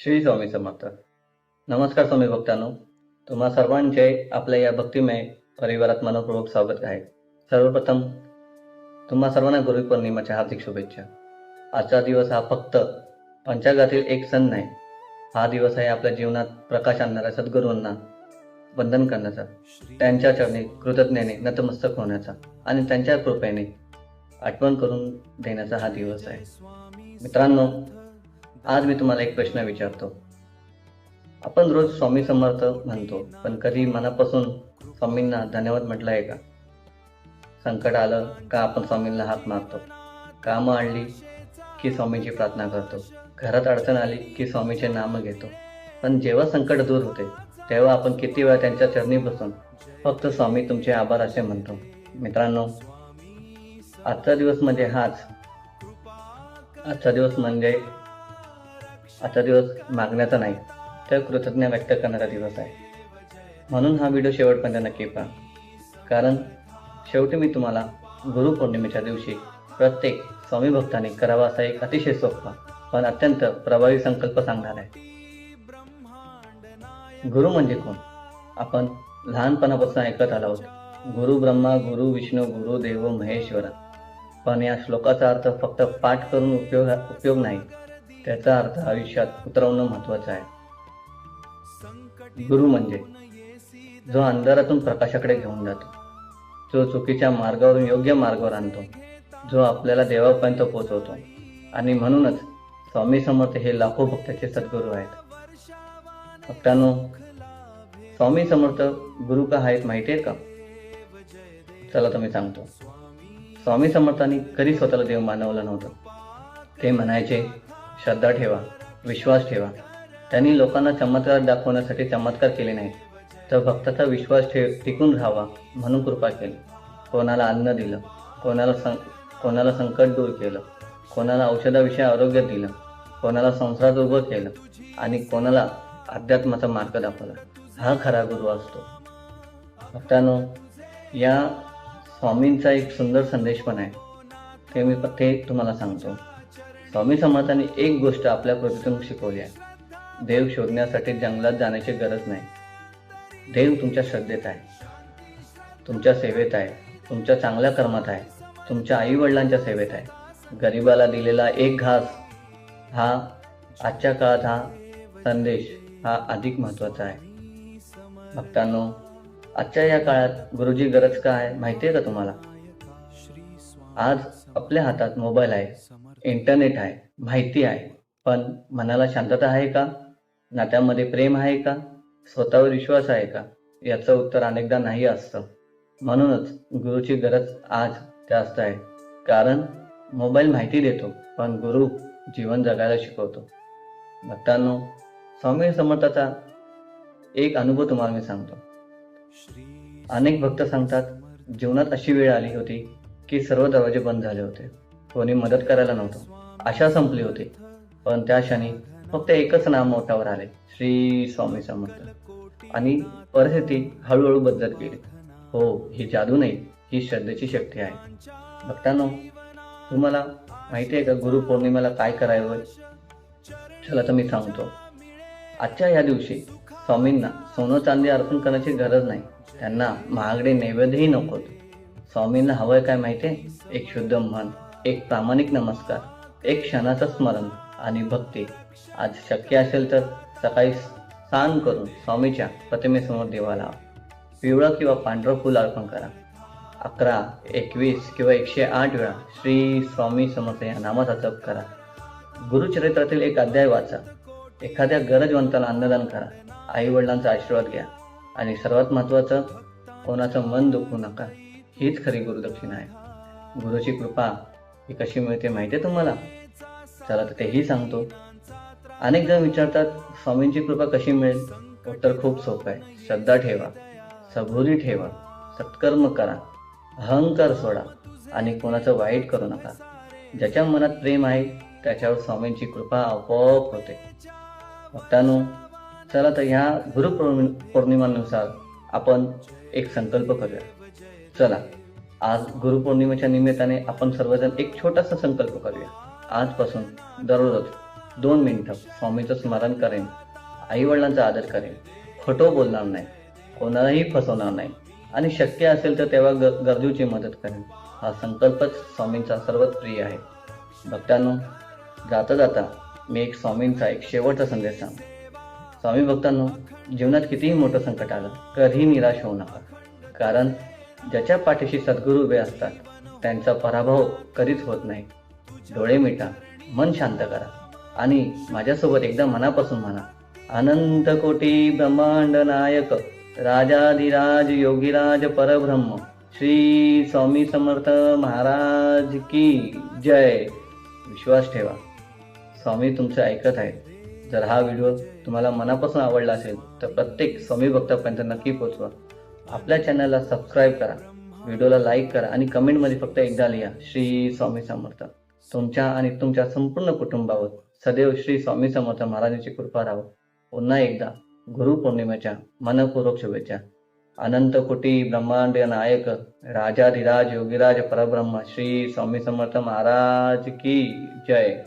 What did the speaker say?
श्री स्वामी समर्थ. नमस्कार स्वामी भक्तांनो, तुम्हा सर्वांचे आपल्या या भक्तिमय परिवारात मनपूर्वक स्वागत आहे. सर्वप्रथम तुम्हा सर्वांना गुरुपौर्णिमेच्या हार्दिक शुभेच्छा. आजचा दिवस हा फक्त पंचांगातील एक सण नाही, हा दिवस आहे आपल्या जीवनात प्रकाश आणणाऱ्या सद्गुरूंना वंदन करण्याचा, त्यांच्या चरणी कृतज्ञतेने नतमस्तक होण्याचा आणि त्यांच्या कृपेने आठवण करून देण्याचा हा दिवस आहे. मित्रांनो, आज मी तुम्हाला एक प्रश्न विचारतो. आपण रोज स्वामी समर्थ म्हणतो, पण कधी मनापासून स्वामींना धन्यवाद म्हटलं आहे का? संकट आलं का आपण स्वामींना हात मारतो, कामं आणली की स्वामींची प्रार्थना करतो, घरात अडचण आली की स्वामीचे नाम घेतो. पण जेव्हा संकट दूर होते तेव्हा आपण किती वेळा त्यांच्या चरणी बसून फक्त स्वामी तुमचे आभार असे म्हणतो. मित्रांनो, आजचा दिवस मागण्याचा नाही, तर कृतज्ञता व्यक्त करणारा दिवस आहे. म्हणून हा व्हिडिओ शेवटपर्यंत नक्की पहा, कारण शेवटी मी तुम्हाला गुरुपौर्णिमेच्या दिवशी प्रत्येक स्वामी भक्ताने करावा असा एक अतिशय सोपा पण अत्यंत प्रभावी संकल्प सांगणार आहे. गुरु म्हणजे कोण? आपण लहानपणापासून ऐकत आलो आहोत, गुरु ब्रह्मा, गुरु विष्णू, गुरु देव महेश्वर. पण या श्लोकाचा अर्थ फक्त पाठ करून उपयोग नाही, त्याचा अर्थ आयुष्यात उतरवणं महत्वाचं आहे. गुरु म्हणजे जो अंधारातून प्रकाशाकडे घेऊन जातो, जो चुकीच्या मार्गावरून योग्य मार्गावर आणतो, जो आपल्याला देवापर्यंत पोहोचवतो. आणि म्हणूनच स्वामी समर्थ हे लाखो भक्ताचे सद्गुरू आहेत. भक्तांनो, स्वामी समर्थ गुरु का आहेत माहिती आहे का? चला तर मी सांगतो. स्वामी समर्थांनी कधी स्वतःला देव मानवलं नव्हतं. ते म्हणायचे, श्रद्धा ठेवा, विश्वास ठेवा. त्यांनी लोकांना चमत्कार दाखवण्यासाठी चमत्कार केले नाहीत, तर भक्ताचा विश्वास टिकून राहावा म्हणून कृपा केली. कोणाला अन्न दिलं, कोणाला संकट दूर केलं, कोणाला औषधाविषयी आरोग्य दिलं, कोणाला संसारात उभं केलं आणि कोणाला अध्यात्माचा मार्ग दाखवला. हा खरा गुरु असतो. भक्तांनो, या स्वामींचा एक सुंदर संदेश पण आहे, ते तुम्हाला सांगतो. स्वामी समर्थांनी एक गोष्ट आपल्या कृतीतून शिकवली आहे. देव शोधण्यासाठी जंगलात जाण्याची गरज नाही. देव तुमच्या श्रद्धेत आहे, तुमच्या सेवेत आहे, तुमच्या चांगल्या कर्मात आहे, तुमच्या आई वडिलांच्या सेवेत आहे. गरिबाला दिलेला एक घास हा आजच्या काळात हा संदेश हा अधिक महत्वाचा आहे. भक्तांनो, आजच्या या काळात गुरुची गरज काय आहे माहिती आहे का तुम्हाला? आज आपल्या हातात मोबाईल आहे, इंटरनेट आहे, माहिती आहे, पण मनाला शांतता आहे का? नात्यामध्ये प्रेम आहे का? स्वतःवर विश्वास आहे का? याचं उत्तर अनेकदा नाही असतं. म्हणूनच गुरुची गरज आज जास्त आहे. कारण मोबाईल माहिती देतो, पण गुरु जीवन जगायला शिकवतो. भक्तांनो, स्वामी समर्थाचा एक अनुभव तुम्हाला मी सांगतो. अनेक भक्त सांगतात, जीवनात अशी वेळ आली होती की सर्व दरवाजे बंद झाले होते, कोणी मदत करायला नव्हतं, आशा संपली होती. पण त्या क्षणी फक्त एकच नाम ओठावर आले, श्री स्वामी समर्थ, आणि परिस्थिती हळूहळू बदलत गेली. हो, ही जादू नाही, ही श्रद्धेची शक्ती आहे. भक्तांनो, तुम्हाला माहिती आहे का गुरु पौर्णिमेला काय करावं? चला तर मी सांगतो. आजच्या या दिवशी स्वामींना सोनं चांदी अर्पण करण्याची गरज नाही, त्यांना महागडे नैवेद्यही नकोत. स्वामींना हवंय काय माहितीये? एक शुद्ध मन, एक प्रामाणिक नमस्कार, एक क्षणाचं स्मरण आणि भक्ती. आज शक्य असेल तर सकाळी स्नान करून स्वामीच्या प्रतिमेसमोर दिवा लावा. पिवळं किंवा पांढरं फूल अर्पण करा. 11, 21 किंवा 108 वेळा श्री स्वामी समर्थ या नामाचा जप करा. गुरुचरित्रातील एक अध्याय वाचा. एखाद्या गरजवंताला अन्नदान करा. आई वडिलांचा आशीर्वाद घ्या. आणि सर्वात महत्वाचं, कोणाचं मन दुखवू नका. हीच खरी गुरुदक्षिणा आहे. गुरुची कृपा ही कशी मिळते माहिती आहे तुम्हाला? चला तर तेही सांगतो. अनेक जण विचारतात, स्वामींची कृपा कशी मिळेल? उत्तर खूप सोपं आहे. श्रद्धा ठेवा, सबुरी ठेवा, सत्कर्म करा, अहंकार सोडा आणि कोणाचं वाईट करू नका. ज्याच्या मनात प्रेम आहे त्याच्यावर स्वामींची कृपा आपोआप होते. भक्तांनो, चला तर ह्या गुरुपौर्णिमेनुसार आपण एक संकल्प करूया. चला, आज गुरुपौर्णिमेच्या निमित्ताने आपण सर्वजण एक छोटासा संकल्प करूया. आजपासून दररोज 2 मिनिटं स्वामीचं स्मरण करेन, आई वडिलांचा आदर करेन, खोटं बोलणार नाही, कोणालाही फसवणार नाही आणि शक्य असेल तर तेव्हा गरजूची मदत करेन. हा संकल्पच स्वामींचा सर्वात प्रिय आहे. भक्तांनो, जाता जाता मी स्वामींचा एक शेवटचा संदेश सांगतो. स्वामी भक्तांनो, जीवनात कितीही मोठं संकट आलं कधीही निराश होऊ नका. कारण ज्याच्या पाठीशी सद्गुरू उभे असतात त्यांचा पराभव कधीच होत नाही. डोळे मिटा, मन शांत करा आणि माझ्यासोबत एकदा मनापासून म्हणा, अनंत कोटी ब्रह्मांड नायक राजाधिराज योगीराज परब्रह्म श्री स्वामी समर्थ महाराज की जय. विश्वास ठेवा, स्वामी तुमचं ऐकत आहेत. जर हा व्हिडिओ तुम्हाला मनापासून आवडला असेल तर प्रत्येक स्वामी भक्तापर्यंत नक्की पोहोचवा. आपल्या चॅनलला सबस्क्राईब करा, व्हिडिओला लाईक करा आणि कमेंटमध्ये फक्त एकदा लिहा, श्री स्वामी समर्थ. तुमच्या आणि तुमच्या संपूर्ण कुटुंबावर सदैव श्री स्वामी समर्थ महाराजांची कृपा राहो. पुन्हा एकदा गुरुपौर्णिमेच्या मनपूर्वक शुभेच्छा. अनंत कोटी ब्रह्मांड नायक राजाधिराज योगीराज परब्रह्म श्री स्वामी समर्थ महाराज की जय.